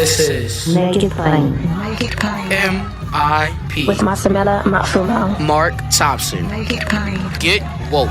This is Make It Plain. Make It Plain. MIP With Masamela Matfumo. Mark Thompson. Make It Plain. Get woke.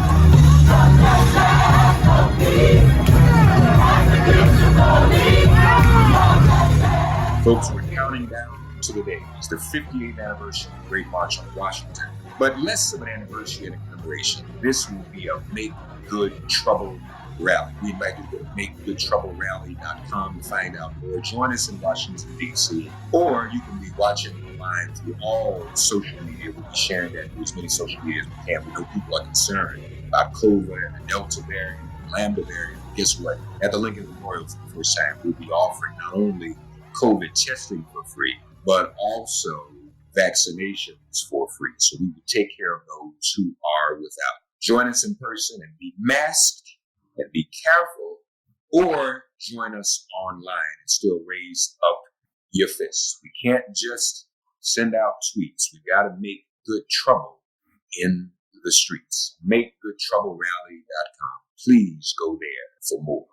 Folks, we're counting down to the day. It's the 58th anniversary of the Great March on Washington. But less of an anniversary and a commemoration. This will be a Make Good Trouble rally. We invite you to go to makegoodtroublerally.com to find out more. Join us in Washington, D.C. Or you can be watching online through all social media. We'll be sharing that through as many social media as we can. We know people are concerned about COVID and the Delta variant, the Lambda variant. Guess what? At the Lincoln Memorial for the first time, we'll be offering not only COVID testing for free, but also vaccinations for free. So we will take care of those who are without. Join us in person and be masked and be careful, or join us online and still raise up your fists. We can't just send out tweets. We got to make good trouble in the streets. MakeGoodTroubleRally.com. Please go there for more.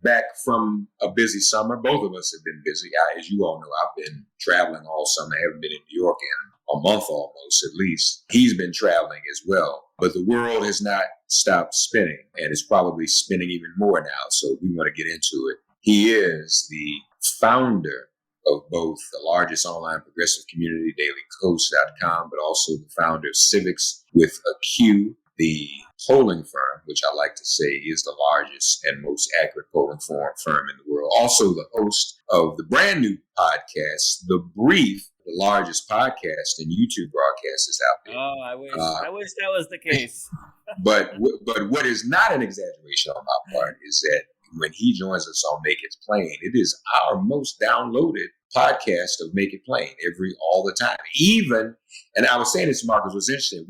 Back from a busy summer. Both of us have been busy. As you all know, I've been traveling all summer. I haven't been in New York in a month almost, at least. He's been traveling as well. But the world has not stopped spinning, and it's probably spinning even more now. So we want to get into it. He is the founder of both the largest online progressive community, DailyKos.com, but also the founder of Civiqs with a Q, the polling firm, which I like to say is the largest and most accurate polling firm in the world. Also the host of the brand new podcast, The Brief, the largest podcast and YouTube broadcasters out there. Oh, I wish that was the case. but what is not an exaggeration on my part is that when he joins us on Make It Plain, it is our most downloaded podcast of Make It Plain all the time. Even, and I was saying this to Markos, was interesting.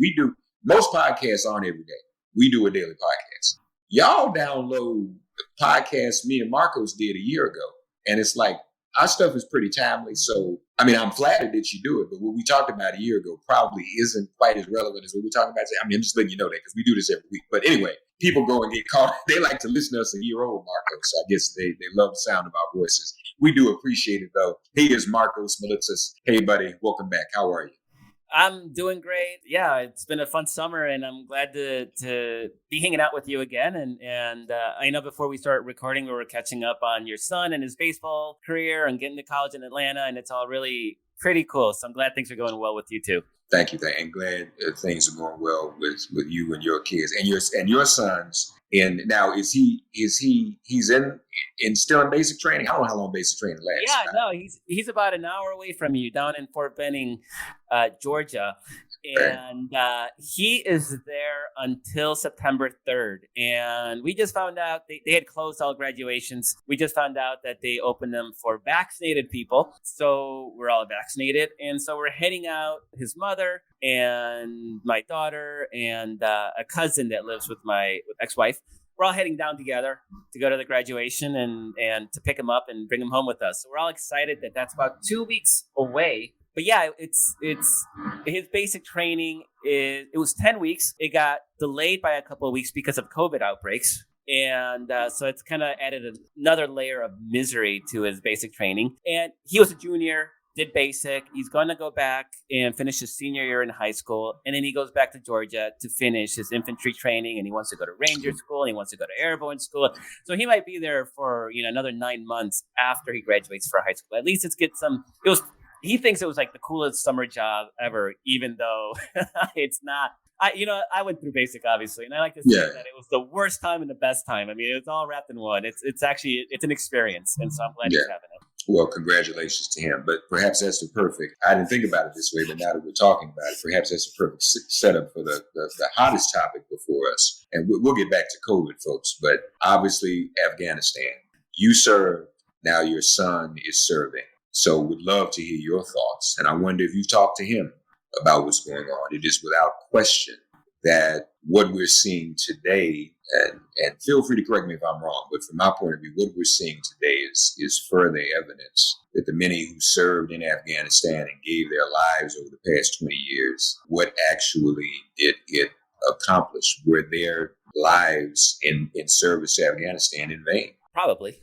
Most podcasts aren't every day. We do a daily podcast. Y'all download the podcast me and Markos did a year ago. And it's like, our stuff is pretty timely. So, I mean, I'm flattered that you do it, but what we talked about a year ago probably isn't quite as relevant as what we're talking about today. I mean, I'm just letting you know that because we do this every week. But anyway, people go and get caught. They like to listen to us a year old, Markos. So I guess they love the sound of our voices. We do appreciate it, though. He is Markos Moulitsas. Hey, buddy, welcome back. How are you? I'm doing great. Yeah, it's been a fun summer, and I'm glad to be hanging out with you again. And I know before we start recording, we were catching up on your son and his baseball career and getting to college in Atlanta, and it's all really pretty cool. So I'm glad things are going well with you too. Thank you, and glad things are going well with you and your kids and your sons. And now he's still in basic training? I don't know how long basic training lasts. Yeah, no, he's about an hour away from you down in Fort Benning, Georgia. And he is there until September 3rd. And we just found out they had closed all graduations. We just found out that they opened them for vaccinated people. So we're all vaccinated. And so we're heading out, his mother and my daughter and a cousin that lives with my ex-wife. We're all heading down together to go to the graduation and to pick him up and bring him home with us. So we're all excited that that's about 2 weeks away. But yeah, it's his basic training it was 10 weeks. It got delayed by a couple of weeks because of COVID outbreaks. And so it's kind of added another layer of misery to his basic training. And he was a junior, did basic. He's going to go back and finish his senior year in high school. And then he goes back to Georgia to finish his infantry training. And he wants to go to Ranger school. And he wants to go to airborne school. So he might be there for another 9 months after he graduates from high school. At least he thinks it was like the coolest summer job ever, even though it's not. I went through basic, obviously, and I like to say that it was the worst time and the best time. I mean, it's all wrapped in one. It's actually an experience, and so I'm glad he's having it. Well, congratulations to him. But perhaps that's the perfect. I didn't think about it this way, but now that we're talking about it, perhaps that's the perfect setup for the hottest topic before us. And we'll get back to COVID, folks. But obviously, Afghanistan. You served. Now your son is serving. So would love to hear your thoughts. And I wonder if you've talked to him about what's going on. It is without question that what we're seeing today, and feel free to correct me if I'm wrong, but from my point of view, what we're seeing today is further evidence that the many who served in Afghanistan and gave their lives over the past 20 years, what actually did it accomplish? Were their lives in service to Afghanistan in vain? Probably.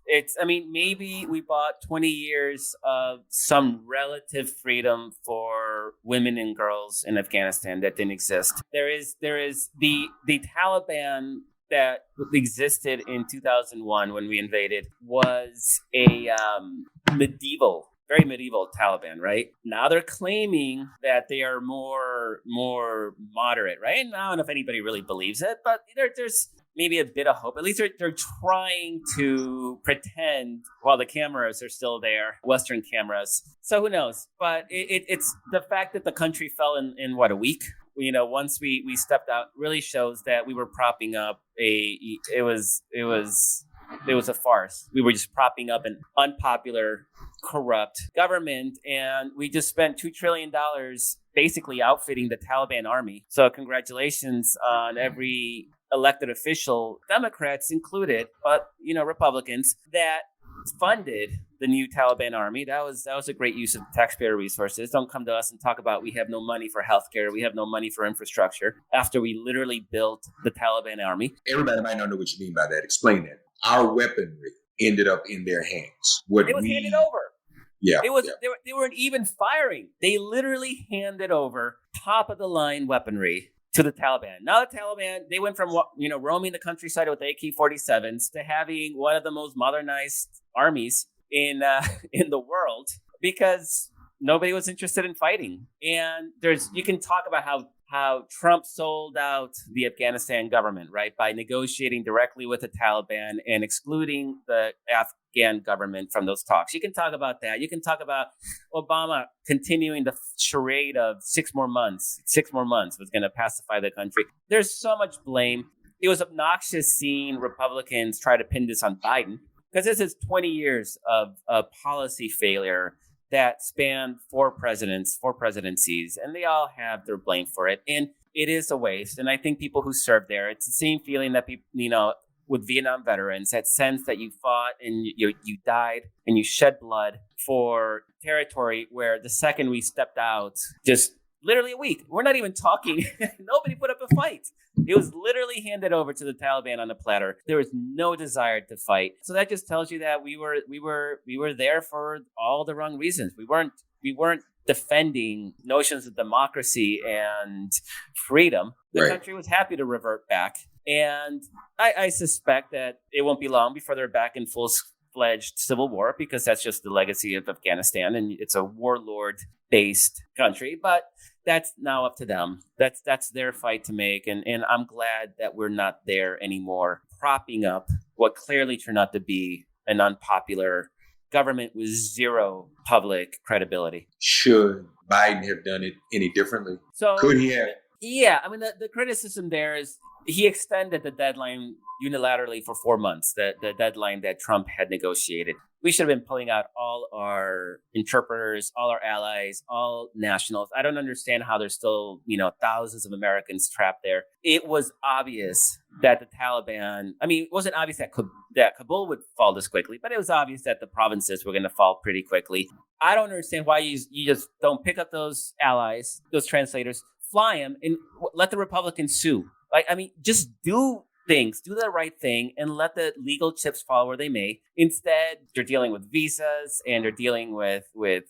It's. I mean, maybe we bought 20 years of some relative freedom for women and girls in Afghanistan that didn't exist. There is the Taliban that existed in 2001 when we invaded was a very medieval Taliban, right? Now they're claiming that they are more moderate, right? And I don't know if anybody really believes it, but there's maybe a bit of hope. At least they're trying to pretend while the cameras are still there, Western cameras. So who knows? But it's the fact that the country fell in what, a week? Once we stepped out, really shows that we were propping up it was a farce. We were just propping up an unpopular, corrupt government, and we just spent $2 trillion basically outfitting the Taliban army. So congratulations on every elected official, Democrats included, but Republicans, that funded the new Taliban army. That was a great use of taxpayer resources. Don't come to us and talk about we have no money for healthcare, we have no money for infrastructure, after we literally built the Taliban army. Everybody might not know what you mean by that. Explain that. Our weaponry ended up in their hands. It was handed over. Yeah. It was. Yeah. They weren't even firing. They literally handed over top of the line weaponry to the Taliban. Now the Taliban, they went from roaming the countryside with AK-47s to having one of the most modernized armies in the world, because nobody was interested in fighting. And you can talk about how Trump sold out the Afghanistan government, right, by negotiating directly with the Taliban and excluding the Afghan government from those talks. You can talk about that. You can talk about Obama continuing the charade of 6 more months. 6 more months was going to pacify the country. There's so much blame. It was obnoxious seeing Republicans try to pin this on Biden, because this is 20 years of policy failure that spanned 4 presidencies, and they all have their blame for it. And it is a waste. And I think people who served there, it's the same feeling that people, with Vietnam veterans, that sense that you fought and you died and you shed blood for territory where the second we stepped out, just literally a week, we're not even talking. Nobody put up a fight. It was literally handed over to the Taliban on a platter. There was no desire to fight. So that just tells you that we were there for all the wrong reasons. We weren't defending notions of democracy and freedom. The country was happy to revert back. And I suspect that it won't be long before they're back in full-fledged civil war, because that's just the legacy of Afghanistan, and it's a warlord-based country. But that's now up to them. That's their fight to make, and I'm glad that we're not there anymore, propping up what clearly turned out to be an unpopular government with zero public credibility. Should Biden have done it any differently? So could he have? Yeah, I mean, the criticism there is he extended the deadline unilaterally for 4 months, the deadline that Trump had negotiated. We should have been pulling out all our interpreters, all our allies, all nationals. I don't understand how there's still, thousands of Americans trapped there. It was obvious that the Taliban, it wasn't obvious that Kabul would fall this quickly, but it was obvious that the provinces were going to fall pretty quickly. I don't understand why you just don't pick up those allies, those translators, fly them, and let the Republicans sue. Just do things, do the right thing, and let the legal chips fall where they may. Instead, they're dealing with visas, and they're dealing with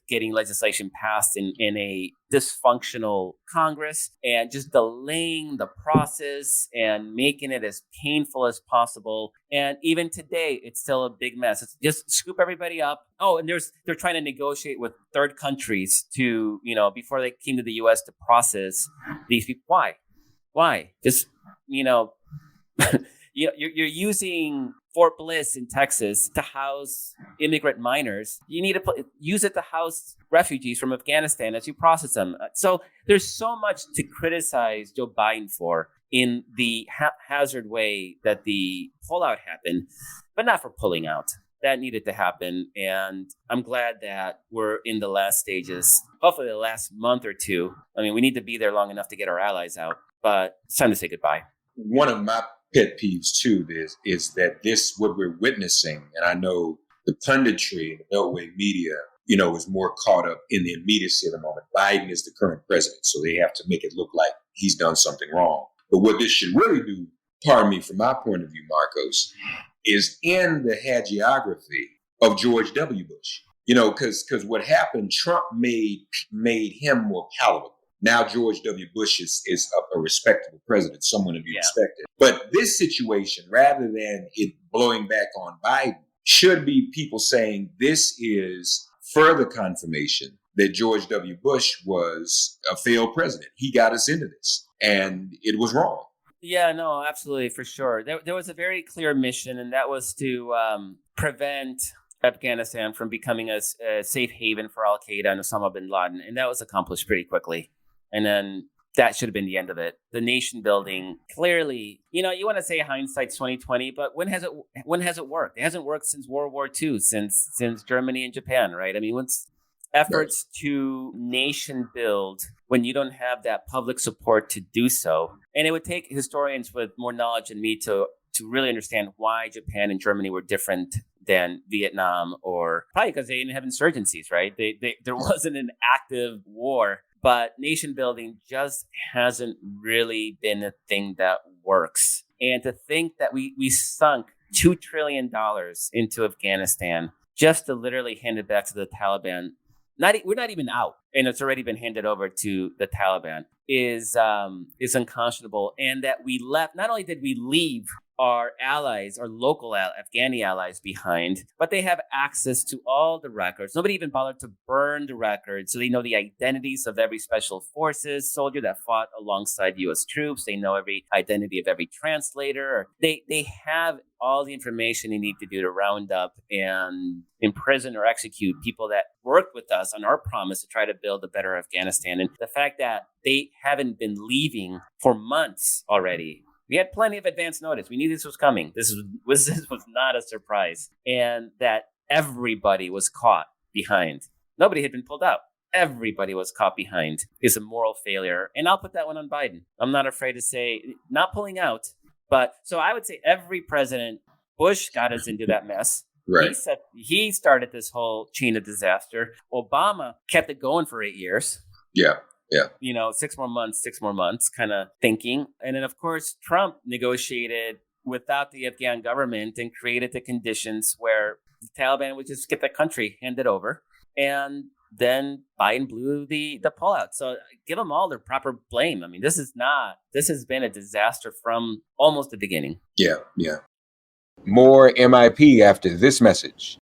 getting legislation passed in a dysfunctional Congress, and just delaying the process and making it as painful as possible. And even today, it's still a big mess. It's just scoop everybody up. Oh, and they're trying to negotiate with third countries to, before they came to the U.S. to process these people. Why? Just, you're using Fort Bliss in Texas to house immigrant minors. You need to use it to house refugees from Afghanistan as you process them. So there's so much to criticize Joe Biden for in the haphazard way that the pullout happened, but not for pulling out. That needed to happen. And I'm glad that we're in the last stages, hopefully the last month or two. We need to be there long enough to get our allies out, but it's time to say goodbye. One of my pet peeves too is that what we're witnessing, and I know the punditry and the Beltway media, is more caught up in the immediacy of the moment. Biden is the current president, so they have to make it look like he's done something wrong. But what this should really do, pardon me, from my point of view, Markos, is in the hagiography of George W. Bush. Because what happened, Trump made him more palatable. Now George W. Bush is a respectable president, someone to be respected. But this situation, rather than it blowing back on Biden, should be people saying this is further confirmation that George W. Bush was a failed president. He got us into this, and it was wrong. Yeah, no, absolutely, for sure. There was a very clear mission, and that was to prevent Afghanistan from becoming a safe haven for Al Qaeda and Osama bin Laden, and that was accomplished pretty quickly. And then that should have been the end of it. The nation building, clearly, you want to say hindsight's 2020, but when has it worked? It hasn't worked since World War II, since Germany and Japan, right? I mean, once efforts to nation build, when you don't have that public support to do so, and it would take historians with more knowledge than me to really understand why Japan and Germany were different than Vietnam, or probably because they didn't have insurgencies, right? There wasn't an active war. But nation building just hasn't really been a thing that works. And to think that we sunk $2 trillion into Afghanistan just to literally hand it back to the Taliban, we're not even out, and it's already been handed over to the Taliban, is unconscionable. And that we left, not only did we leave our allies, our local Afghani allies behind, but they have access to all the records. Nobody even bothered to burn the records. So they know the identities of every special forces soldier that fought alongside U.S. troops. They know every identity of every translator. They have all the information they need to do to round up and imprison or execute people that worked with us on our promise to try to build a better Afghanistan. And the fact that they haven't been leaving for months already, we had plenty of advance notice. We knew this was coming. This was not a surprise. And that everybody was caught behind. Nobody had been pulled out. Everybody was caught behind is a moral failure. And I'll put that one on Biden. I'm not afraid to say, not pulling out. But so I would say every president, Bush got us into that mess. Right. He started this whole chain of disaster. Obama kept it going for 8 years. Yeah. Yeah. 6 more months kind of thinking. And then, of course, Trump negotiated without the Afghan government and created the conditions where the Taliban would just get the country handed over. And then Biden blew the pullout. So give them all their proper blame. I mean, this has been a disaster from almost the beginning. Yeah. Yeah. More MIP after this message.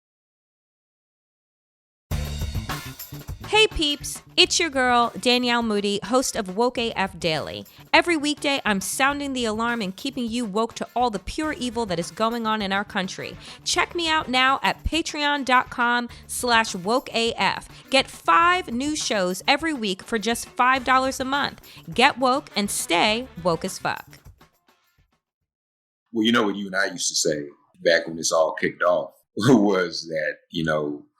Hey peeps, it's your girl, Danielle Moody, host of Woke AF Daily. Every weekday, I'm sounding the alarm and keeping you woke to all the pure evil that is going on in our country. Check me out now at patreon.com/wokeaf. Get 5 new shows every week for just $5 a month. Get woke and stay woke as fuck. Well, what you and I used to say back when this all kicked off was that,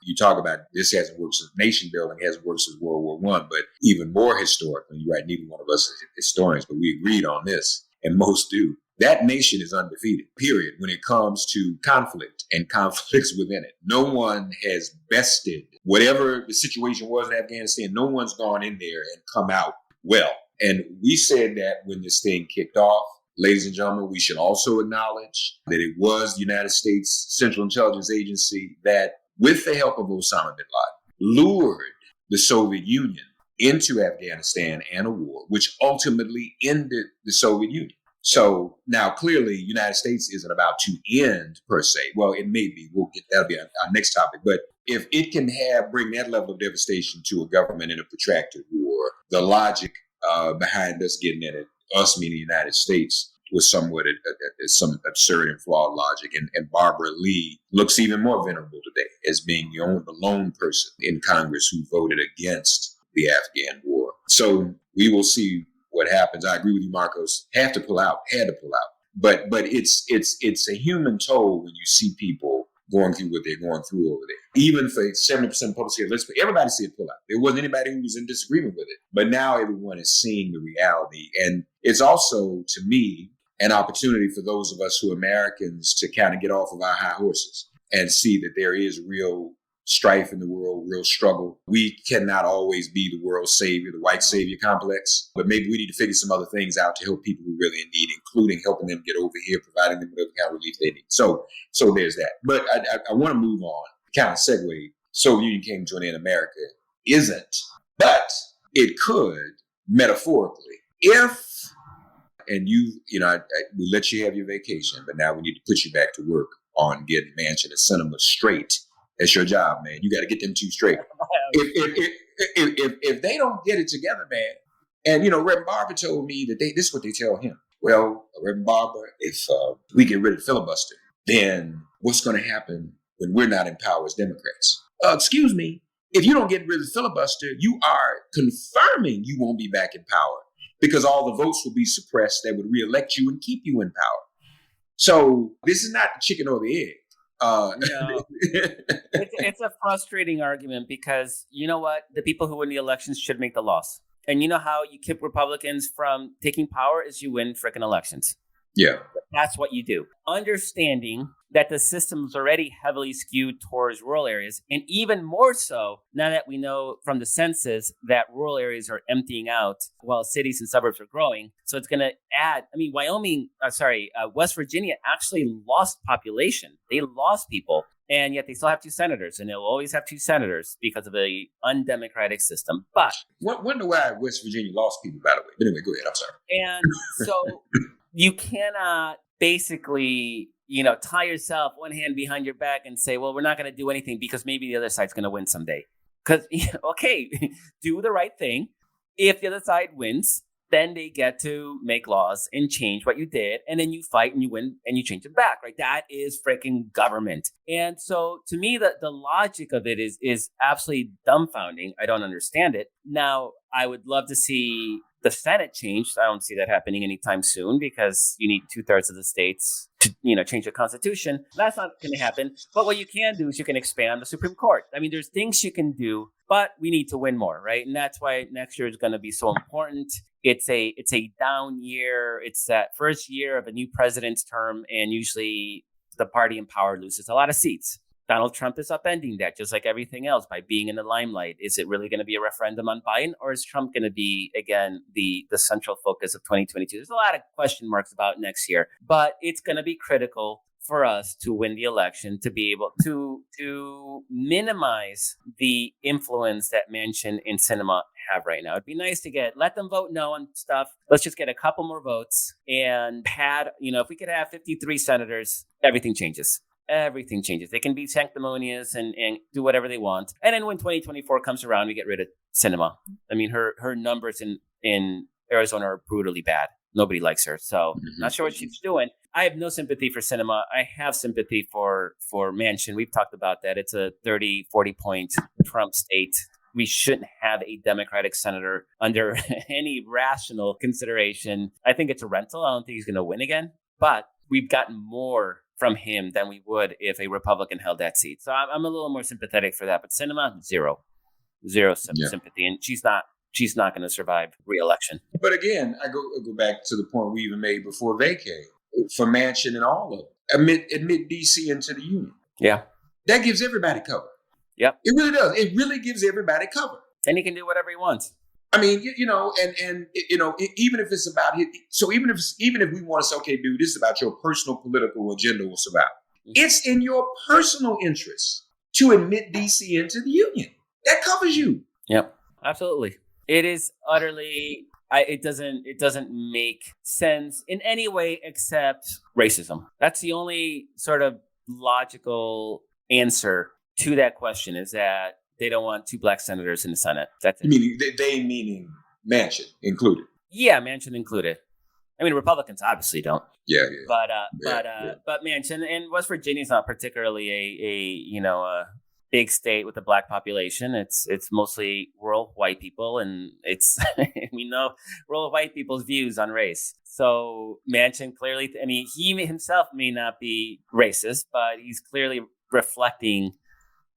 you talk about this hasn't worked since nation building, hasn't worked since World War I, but even more historically, you're right, neither one of us is historians, but we agreed on this, and most do. That nation is undefeated, period, when it comes to conflict and conflicts within it. No one has bested whatever the situation was in Afghanistan. No one's gone in there and come out well. And we said that when this thing kicked off. Ladies and gentlemen, we should also acknowledge that it was the United States Central Intelligence Agency that, with the help of Osama bin Laden, lured the Soviet Union into Afghanistan and a war, which ultimately ended the Soviet Union. So now clearly, the United States isn't about to end per se. Well, it may be. That'll be our next topic. But if it can bring that level of devastation to a government in a protracted war, the logic behind us getting in it, us meaning the United States, was somewhat some absurd and flawed logic. And Barbara Lee looks even more venerable today as being the lone person in Congress who voted against the Afghan war. So we will see what happens. I agree with you, Markos. Had to pull out. But it's a human toll when you see people going through what they're going through over there. Even for 70% of public say, everybody said pull out. There wasn't anybody who was in disagreement with it. But now everyone is seeing the reality. And it's also, to me, an opportunity for those of us who are Americans to kind of get off of our high horses and see that there is real strife in the world, real struggle. We cannot always be the world's savior, the white savior complex, but maybe we need to figure some other things out to help people who really in need, including helping them get over here, providing them whatever kind of relief they need. So there's that. But I want to move on, kind of segue. Soviet Union came to an end. America isn't, but it could metaphorically if. And we let you have your vacation, but now we need to put you back to work on getting Manchin and Sinema straight. That's your job, man. You got to get them two straight. If they don't get it together, man, and Reverend Barber told me that this is what they tell him. Well, Reverend Barber, if we get rid of the filibuster, then what's going to happen when we're not in power as Democrats? Excuse me. If you don't get rid of the filibuster, you are confirming you won't be back in power, because all the votes will be suppressed that would reelect you and keep you in power. So this is not the chicken or the egg. No. It's a frustrating argument because you know what? The people who win the elections should make the laws. And you know how you keep Republicans from taking power is you win frickin' elections. Yeah. That's what you do. Understanding that the system is already heavily skewed towards rural areas, and even more so now that we know from the census that rural areas are emptying out while cities and suburbs are growing. So it's going to add, West Virginia actually lost population. They lost people, and yet they still have two senators, and they'll always have two senators because of a undemocratic system. But wonder why West Virginia lost people, by the way. But anyway, go ahead. I'm sorry. And so you cannot basically, tie yourself one hand behind your back and say, well, we're not going to do anything because maybe the other side's going to win someday. Because, okay, do the right thing. If the other side wins, then they get to make laws and change what you did. And then you fight and you win and you change it back, right? That is freaking government. And so to me, the logic of it is absolutely dumbfounding. I don't understand it. Now, I would love to see the Senate changed. I don't see that happening anytime soon because you need 2/3 of the states to, change the Constitution. That's not going to happen. But what you can do is you can expand the Supreme Court. I mean, there's things you can do, but we need to win more, right? And that's why next year is going to be so important. It's a down year. It's that first year of a new president's term, and usually the party in power loses a lot of seats. Donald Trump is upending that, just like everything else, by being in the limelight. Is it really going to be a referendum on Biden, or is Trump going to be, again, the central focus of 2022? There's a lot of question marks about next year, but it's going to be critical for us to win the election, to be able to minimize the influence that Manchin and Sinema have right now. It'd be nice to let them vote no on stuff. Let's just get a couple more votes and if we could have 53 senators, everything changes. Everything changes. They can be sanctimonious and do whatever they want. And then when 2024 comes around, we get rid of Sinema. I mean, her numbers in Arizona are brutally bad. Nobody likes her. So not sure what she's doing. I have no sympathy for Sinema. I have sympathy for Manchin. We've talked about that. It's a 30, 40-point Trump state. We shouldn't have a Democratic senator under any rational consideration. I think it's a rental. I don't think he's going to win again. But we've gotten more from him than we would if a Republican held that seat. So I'm a little more sympathetic for that. But Sinema, zero sympathy. And she's not going to survive re-election. But again, I go back to the point we even made before vacay for Manchin and all of them. Admit D.C. into the Union. Yeah. That gives everybody cover. Yep. It really does. It really gives everybody cover. And he can do whatever he wants. I mean, even if it's about his, so even if we want to say, okay, dude, this is about your personal political agenda will survive. It's in your personal interest to admit DC into the Union. That covers you. Yep, absolutely. It is utterly. It doesn't make sense in any way except racism. That's the only sort of logical answer to that question, is that they don't want two black senators in the Senate. That's it. Meaning Manchin included. Yeah, Manchin included. I mean, Republicans obviously don't. Yeah. But Manchin, and West Virginia is not particularly a big state with a black population. It's mostly rural white people, and it's we know rural white people's views on race. So Manchin clearly, he himself may not be racist, but he's clearly reflecting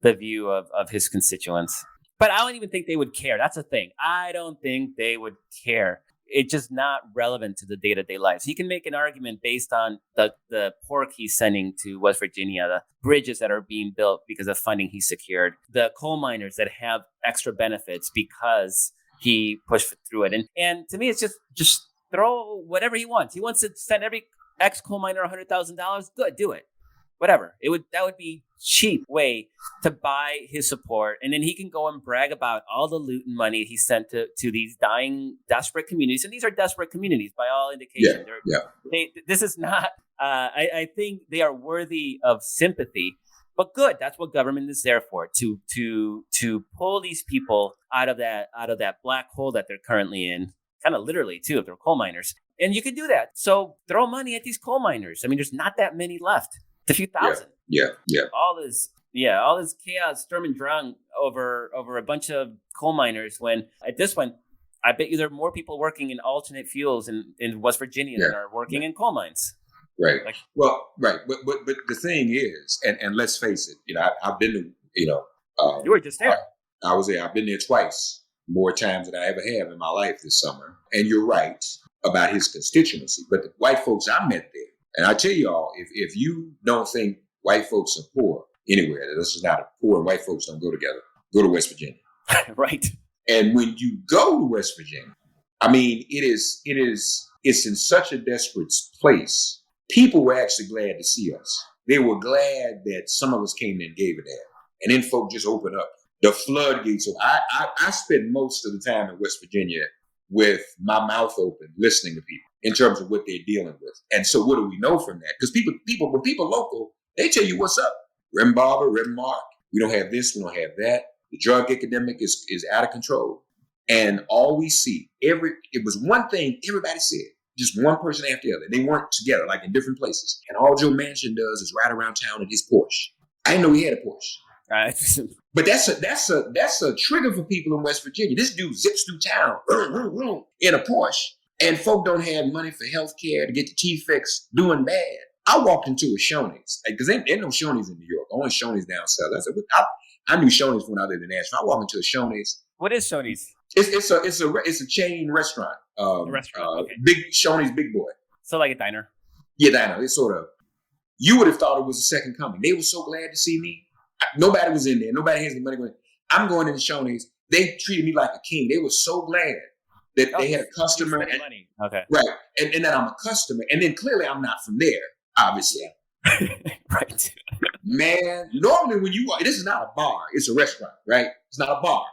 the view of his constituents. But I don't even think they would care. That's the thing. I don't think they would care it's just not relevant to the day-to-day lives. He can make an argument based on the pork he's sending to West Virginia, the bridges that are being built because of funding he secured, the coal miners that have extra benefits because he pushed through it. And to me, it's just throw whatever he wants. He wants to send every ex-coal miner $100,000. Good, do it. Whatever. That would be cheap way to buy his support. And then he can go and brag about all the loot and money he sent to these dying, desperate communities. And these are desperate communities by all indication. This is not, I think they are worthy of sympathy, but good. That's what government is there for, to pull these people out of that black hole that they're currently in, kind of literally too, if they're coal miners. And you can do that. So throw money at these coal miners. I mean, there's not that many left. It's a few thousand. Yeah. All this chaos, Sturm und Drang over a bunch of coal miners. When at this point, I bet you there are more people working in alternate fuels in West Virginia than are working in coal mines. Right. Right. But the thing is, and let's face it, I've been to, you were just there. I was there. I've been there twice, more times than I ever have in my life this summer. And you're right about his constituency. But the white folks I met there, and I tell y'all, if you don't think white folks are poor anywhere, this is not poor and white folks don't go together, go to West Virginia. Right. And when you go to West Virginia, I mean, it's in such a desperate place. People were actually glad to see us. They were glad that some of us came in and gave it that. And then folk just opened up the floodgates. So I spent most of the time in West Virginia with my mouth open, listening to people in terms of what they're dealing with. And so what do we know from that? Because when people local, they tell you what's up. Rem Barber, Rem Mark, we don't have this, we don't have that. The drug epidemic is out of control. And all we see, it was one thing everybody said, just one person after the other. They weren't together, like in different places. And all Joe Manchin does is ride around town in his Porsche. I didn't know he had a Porsche. Right. But that's a trigger for people in West Virginia. This dude zips through town in a Porsche, and folk don't have money for health care to get the teeth fixed, doing bad. I walked into a Shoney's, because there ain't no Shoney's in New York, only Shoney's down south. I knew Shoney's when I lived in Nashville. I walked into a Shoney's. What is Shoney's? It's a chain restaurant. Okay. Big Shoney's Big Boy. So like a diner. Yeah, diner. It's sort of. You would have thought it was a second coming. They were so glad to see me. Nobody was in there. Nobody has any money going. I'm going into Shoney's. They treated me like a king. They were so glad that they had a customer. And, money. Okay. Right. And that I'm a customer. And then clearly I'm not from there, obviously. Right. Man, normally when this is not a bar, it's a restaurant, right? It's not a bar.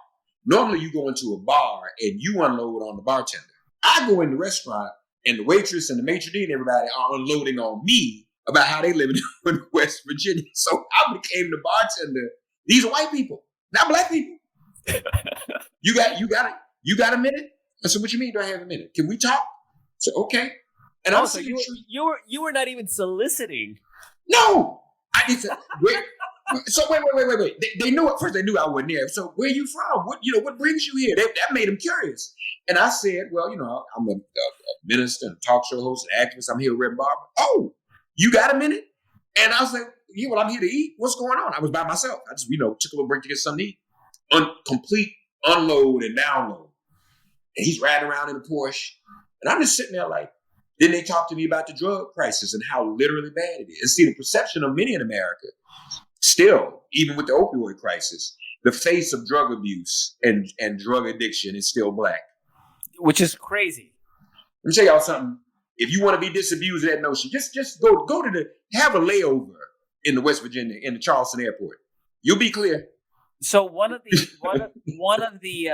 Normally you go into a bar and you unload on the bartender. I go in the restaurant and the waitress and the maitre d' and everybody are unloading on me about how they live in West Virginia. So I became the bartender. These are white people, not black people. You got a minute? I said, what you mean do I have a minute? Can we talk? I said, okay. And also, you were not even soliciting. No. I did say, wait. So wait. They knew at first. They knew I wasn't there. So where are you from? What brings you here? That made them curious. And I said, well, I'm a minister, and a talk show host, an activist. I'm here with Red Barber. Oh, you got a minute? And I was like, yeah, well, I'm here to eat. What's going on? I was by myself. I just, took a little break to get something to eat. Complete unload and download. And he's riding around in a Porsche. And I'm just sitting there like, then they talk to me about the drug crisis and how literally bad it is. And see, the perception of many in America, still, even with the opioid crisis, the face of drug abuse and drug addiction is still black. Which is crazy. Let me tell y'all something. If you want to be disabused of that notion, just go to have a layover in the West Virginia, in the Charleston airport. You'll be clear. So one of the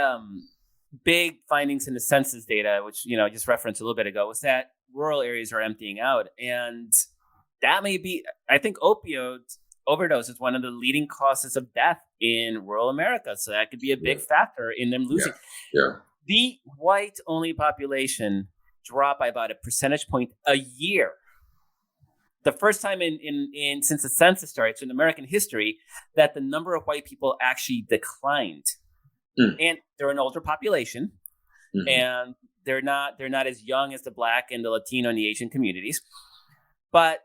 big findings in the census data, which I just referenced a little bit ago, was that rural areas are emptying out, and that may be. I think opioid overdose is one of the leading causes of death in rural America, so that could be a big factor in them losing. Yeah. The white-only population dropped by about a percentage point a year. The first time in since the census started, so in American history, that the number of white people actually declined. And they're an older population, and they're not as young as the Black and the Latino and the Asian communities. But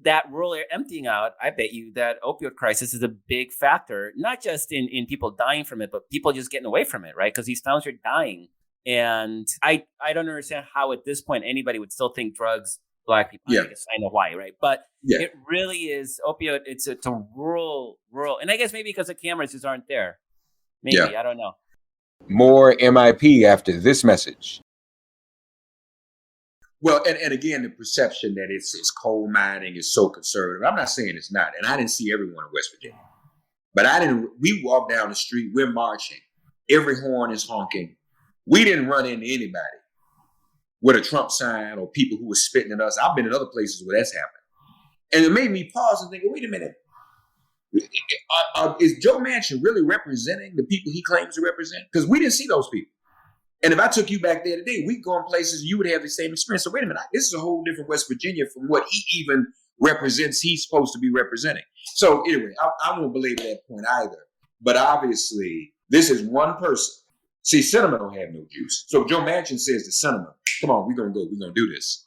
that rural area emptying out, I bet you that opioid crisis is a big factor, not just in people dying from it, but people just getting away from it, right? Because these towns are dying And I don't understand how at this point anybody would still think drugs, Black people. Yeah. I guess I know why, right? But Yeah. it really is opioid. It's a rural, and I guess maybe because the cameras just aren't there. Maybe, Yeah. I don't know. More MIP after this message. Well, and again, the perception that it's coal mining is so conservative. I'm not saying it's not. And I didn't see everyone in West Virginia. But we walk down the street, we're marching. Every horn is honking. We didn't run into anybody with a Trump sign or people who were spitting at us. I've been in other places where that's happened. And it made me pause and think, wait a minute. Is Joe Manchin really representing the people he claims to represent? Because we didn't see those people. And if I took you back there today, we'd go in places, you would have the same experience. So wait a minute, this is a whole different West Virginia from what he even represents, he's supposed to be representing. So anyway, I won't belabor that point either. But obviously, this is one person. See, Sinema don't have no juice. So Joe Manchin says to Sinema, come on, we're going to do this.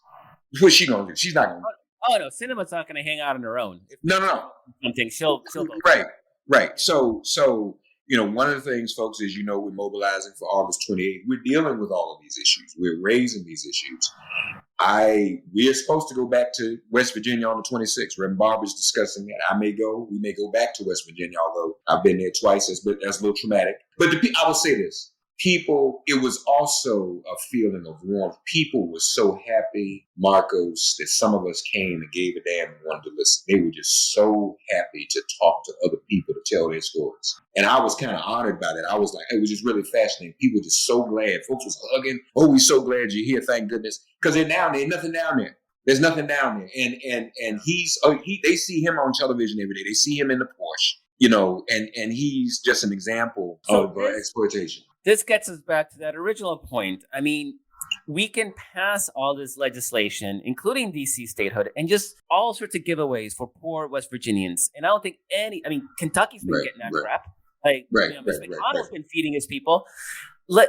What's she going to do? She's not going to. Oh, no, Sinema's not going to hang out on her own. No. Something, she'll go. Right. So, one of the things, folks, is, we're mobilizing for August 28th. We're dealing with all of these issues. We're raising these issues. We're supposed to go back to West Virginia on the 26th. Reverend Barbara's discussing that. We may go back to West Virginia, although I've been there twice. That's a little traumatic. But I will say this. People, it was also a feeling of warmth. People were so happy, Markos, that some of us came and gave a damn and wanted to listen. They were just so happy to talk to other people, to tell their stories. And I was kind of honored by that. I was like, it was just really fascinating. People were just so glad. Folks was hugging. Oh, we're so glad you're here. Thank goodness. Because they're down there. Nothing down there. There's nothing down there. And they see him on television every day. They see him in the Porsche, and he's just an example of exploitation. This gets us back to that original point. I mean, we can pass all this legislation, including DC statehood, and just all sorts of giveaways for poor West Virginians. And I don't think Kentucky's been getting that crap. McConnell's been feeding his people. Let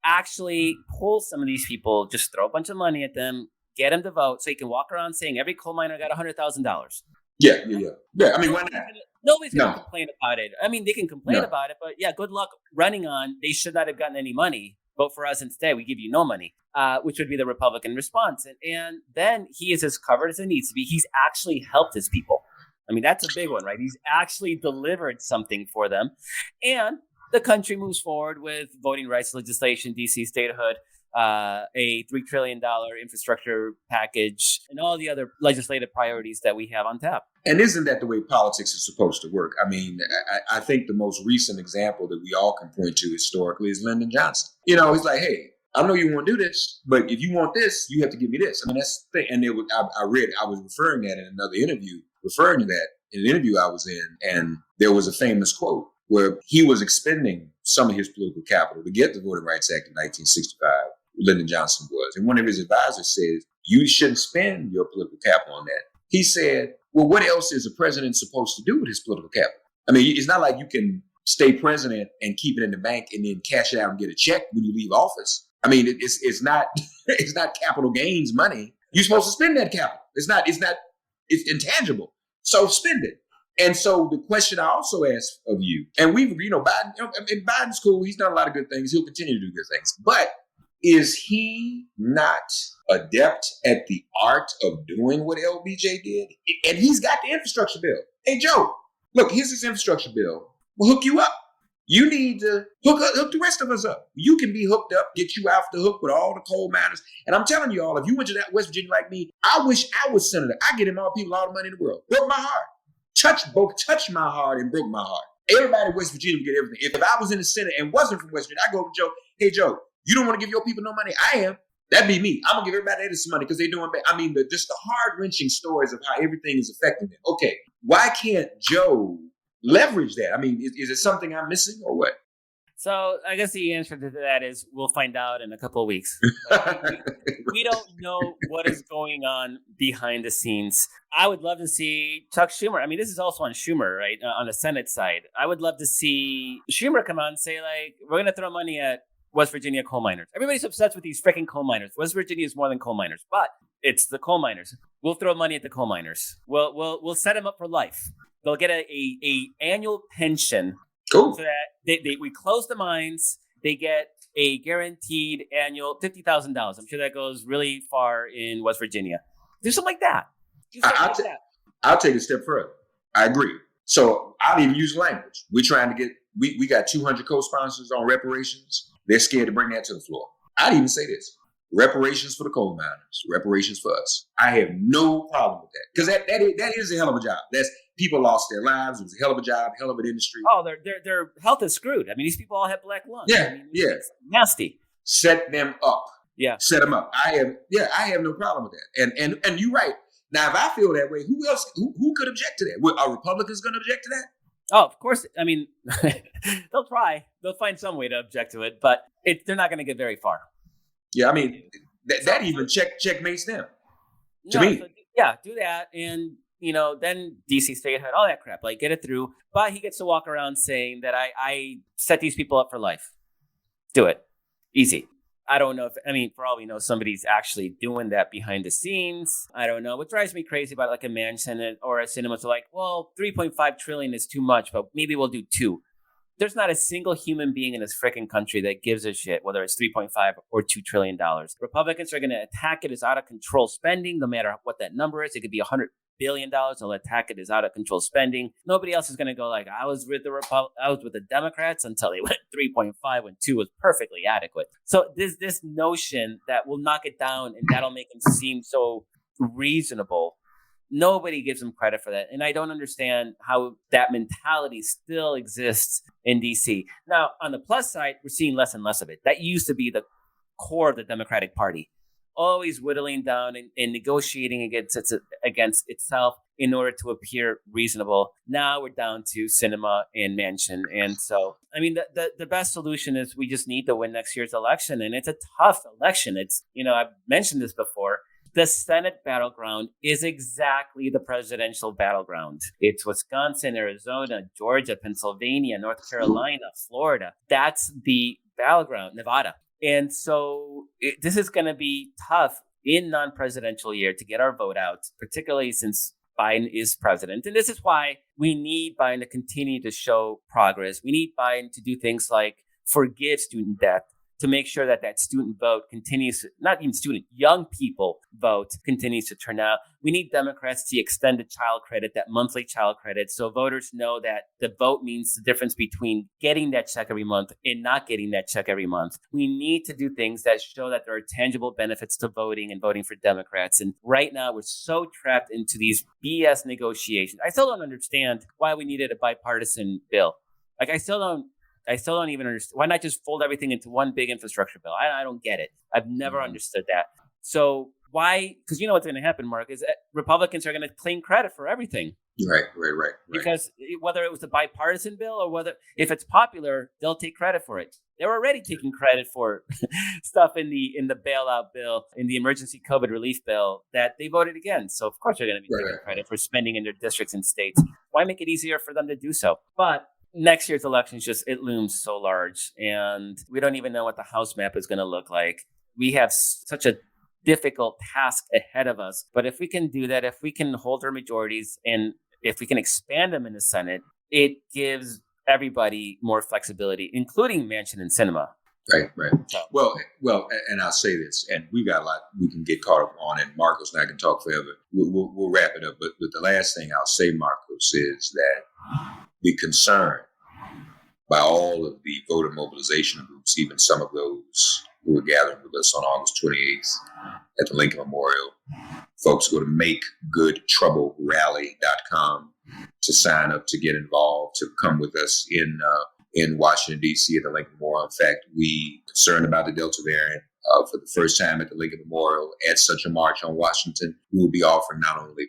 actually pull some of these people, just throw a bunch of money at them, get them to vote, so you can walk around saying every coal miner got $100,000. Yeah. I mean, why not? Nobody's going to complain about it. I mean, they can complain about it, but yeah, good luck running on. They should not have gotten any money. Vote for us instead. We give you no money, which would be the Republican response. And then he is as covered as it needs to be. He's actually helped his people. I mean, that's a big one, right? He's actually delivered something for them. And the country moves forward with voting rights legislation, DC statehood, a $3 trillion infrastructure package, and all the other legislative priorities that we have on tap. And isn't that the way politics is supposed to work? I mean, I think the most recent example that we all can point to historically is Lyndon Johnson. He's like, hey, I know you want to do this, but if you want this, you have to give me this. I mean, that's the thing. And I was referring that in another interview, referring to that in an interview I was in. And there was a famous quote where he was expending some of his political capital to get the Voting Rights Act in 1965. Lyndon Johnson was. And one of his advisors says, you shouldn't spend your political capital on that. He said, well, what else is a president supposed to do with his political capital? I mean, it's not like you can stay president and keep it in the bank and then cash it out and get a check when you leave office. I mean, it's not capital gains money. You're supposed to spend that capital. It's intangible. So spend it. And so the question I also ask of you, and Biden's cool. He's done a lot of good things. He'll continue to do good things. But is he not adept at the art of doing what LBJ did? And he's got the infrastructure bill. Hey, Joe, look, here's this infrastructure bill. We'll hook you up. You need to hook the rest of us up. You can be hooked up, get you off the hook with all the coal miners. And I'm telling you all, if you went to that West Virginia like me, I wish I was senator. I get him all people all the money in the world. Broke my heart. Touched my heart and broke my heart. Everybody in West Virginia would get everything. If I was in the Senate and wasn't from West Virginia, I'd go over to Joe. Hey, Joe, you don't want to give your people no money? I am. That'd be me. I'm going to give everybody some money because they're doing bad. I mean, just the heart-wrenching stories of how everything is affecting them. Okay, why can't Joe leverage that? I mean, is it something I'm missing or what? So I guess the answer to that is we'll find out in a couple of weeks. We don't know what is going on behind the scenes. I would love to see Chuck Schumer. I mean, this is also on Schumer, right? On the Senate side. I would love to see Schumer come out and say, like, we're going to throw money at West Virginia coal miners. Everybody's obsessed with these freaking coal miners. West Virginia is more than coal miners, but it's the coal miners. We'll throw money at the coal miners. We'll set them up for life. They'll get a annual pension. Cool. So that we close the mines. They get a guaranteed annual $50,000. I'm sure that goes really far in West Virginia. Do something like that. I'll take it a step further. I agree. So I'll even use language. We're trying to get, we got 200 co-sponsors on reparations. They're scared to bring that to the floor. I'd even say this. Reparations for the coal miners, reparations for us. I have no problem with that because that is a hell of a job. That's people lost their lives. It was a hell of a job, hell of an industry. Oh, their health is screwed. I mean, these people all have black lungs. Yeah, I mean, it's nasty. Set them up. Yeah, set them up. I have no problem with that. And you're right. Now, if I feel that way, who else? Who could object to that? Are Republicans going to object to that? Oh, of course. I mean, they'll try. They'll find some way to object to it, but they're not going to get very far. Yeah, I mean, that even checkmates them. To me. So, do that. And, then DC stay ahead, all that crap, like get it through. But he gets to walk around saying that I set these people up for life. Do it. Easy. I don't know for all we know, somebody's actually doing that behind the scenes. I don't know. What drives me crazy about like a Manchin or a Sinema is like, well, 3.5 trillion is too much, but maybe we'll do 2. There's not a single human being in this freaking country that gives a shit whether it's 3.5 or $2 trillion. Republicans are going to attack it as out of control spending, no matter what that number is. It could be $100 billion. They'll attack it as out of control spending. Nobody else is going to go like, I was with the Democrats until they went 3.5 when 2 was perfectly adequate. So this notion that we'll knock it down and that'll make them seem so reasonable. Nobody gives them credit for that. And I don't understand how that mentality still exists in D.C. Now, on the plus side, we're seeing less and less of it. That used to be the core of the Democratic Party, always whittling down and negotiating against itself in order to appear reasonable. Now we're down to Sinema and Manchin. And so, I mean, the best solution is we just need to win next year's election. And it's a tough election. It's, I've mentioned this before. The Senate battleground is exactly the presidential battleground. It's Wisconsin, Arizona, Georgia, Pennsylvania, North Carolina, Florida. That's the battleground, Nevada. And so this is going to be tough in non-presidential year to get our vote out, particularly since Biden is president. And this is why we need Biden to continue to show progress. We need Biden to do things like forgive student debt, to make sure that student vote continues, not even student, young people vote continues to turn out. We need Democrats to extend the child credit, that monthly child credit, so voters know that the vote means the difference between getting that check every month and not getting that check every month. We need to do things that show that there are tangible benefits to voting and voting for Democrats. And right now, we're so trapped into these BS negotiations. I still don't understand why we needed a bipartisan bill. Like, I still don't even understand. Why not just fold everything into one big infrastructure bill? I don't get it. I've never understood that. So why? Because you know what's going to happen, Mark, is that Republicans are going to claim credit for everything. Right. Because whether it was a bipartisan bill or if it's popular, they'll take credit for it. They're already taking credit for stuff in the bailout bill, in the emergency COVID relief bill that they voted against. So of course they're going to be taking credit for spending in their districts and states. Why make it easier for them to do so? But next year's election it looms so large, and we don't even know what the House map is going to look like. We have such a difficult task ahead of us. But if we can do that, if we can hold our majorities, and if we can expand them in the Senate, it gives everybody more flexibility, including Manchin and Sinema. Right. So. Well, and I'll say this, and we got a lot we can get caught up on, and Markos and I can talk forever. We'll wrap it up. But the last thing I'll say, Markos, is that the concern by all of the voter mobilization groups, even some of those who were gathering with us on August 28th at the Lincoln Memorial. Folks go to makegoodtroublerally.com to sign up, to get involved, to come with us in Washington, D.C. at the Lincoln Memorial. In fact, we concerned about the Delta variant. For the first time at the Lincoln Memorial at such a march on Washington, we will be offering not only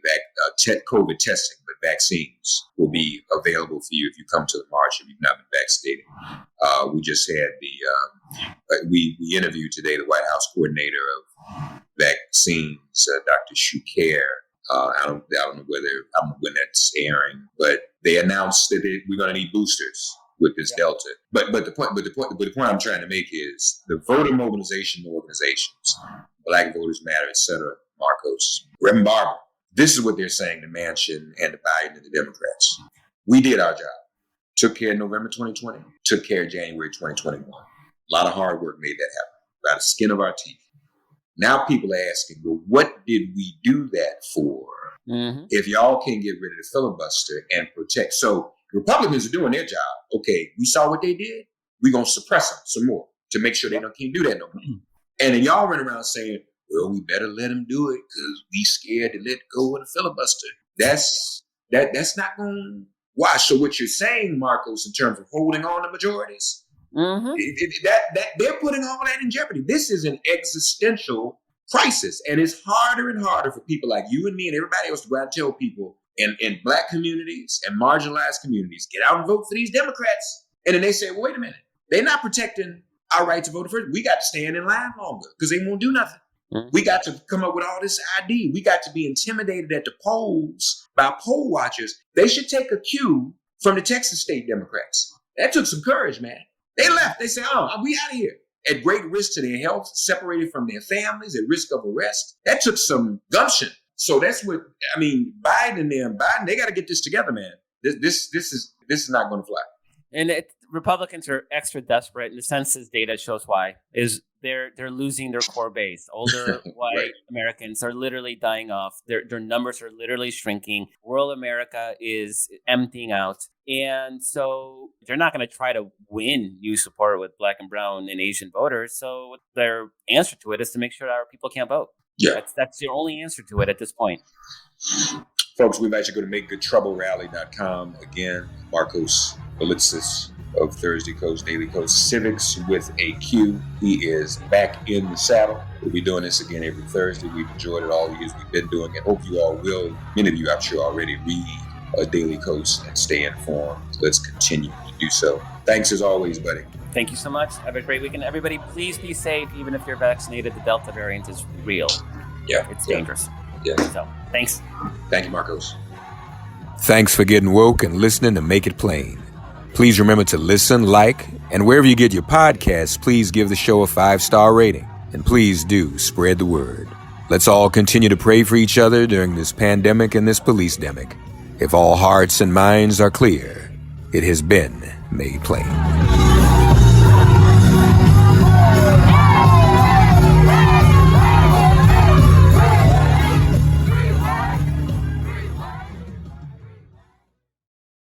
COVID testing, but vaccines will be available for you if you come to the march if you've not been vaccinated. We just had we interviewed today the White House coordinator of vaccines, Dr. Shukair. I don't know when that's airing, but they announced that we're going to need boosters with this Delta. But the point I'm trying to make is the voter mobilization organizations, Black Voters Matter, et cetera, Markos, Reverend Barber, this is what they're saying to Manchin and to Biden and the Democrats. We did our job. Took care of November 2020, took care of January 2021. A lot of hard work made that happen by the skin of our teeth. Now people are asking, well, what did we do that for? If y'all can't get rid of the filibuster and protect. So Republicans are doing their job. Okay, we saw what they did. We're going to suppress them some more to make sure they can't do that no more. And then y'all run around saying, well, we better let them do it because we scared to let go of the filibuster. That's not going to wash. So what you're saying, Markos, in terms of holding on to majorities, that they're putting all that in jeopardy. This is an existential crisis, and it's harder and harder for people like you and me and everybody else to go out and tell people in Black communities and marginalized communities, get out and vote for these Democrats. And then they say, well, wait a minute, they're not protecting our right to vote first. We got to stand in line longer because they won't do nothing. We got to come up with all this ID. We got to be intimidated at the polls by poll watchers. They should take a cue from the Texas state Democrats. That took some courage, man. They left. They said, oh, we out of here. At great risk to their health, separated from their families, at risk of arrest. That took some gumption. So that's what, I mean, Biden, they got to get this together, man. This is not going to fly. And Republicans are extra desperate, and the census data shows why. Is they're losing their core base. Older white Americans are literally dying off. Their numbers are literally shrinking. Rural America is emptying out. And so they're not going to try to win new support with Black and brown and Asian voters. So their answer to it is to make sure our people can't vote. Yeah. That's the only answer to it at this point. Folks, we invite you to go to makegoodtroublerally.com. Again, Markos Moulitsas of DailyKos, DailyKos Civiqs with a Q. He is back in the saddle. We'll be doing this again every Thursday. We've enjoyed it all the years we've been doing it. Hope you all will. Many of you, I'm sure, already read DailyKos and stay informed. Let's continue to do so. Thanks as always, buddy. Thank you so much. Have a great weekend. Everybody, please be safe. Even if you're vaccinated, the Delta variant is real. Yeah. It's dangerous. Yeah. So, thanks. Thank you, Markos. Thanks for getting woke and listening to Make It Plain. Please remember to listen, like, and wherever you get your podcasts, please give the show a 5-star rating. And please do spread the word. Let's all continue to pray for each other during this pandemic and this police-demic. If all hearts and minds are clear, it has been made plain.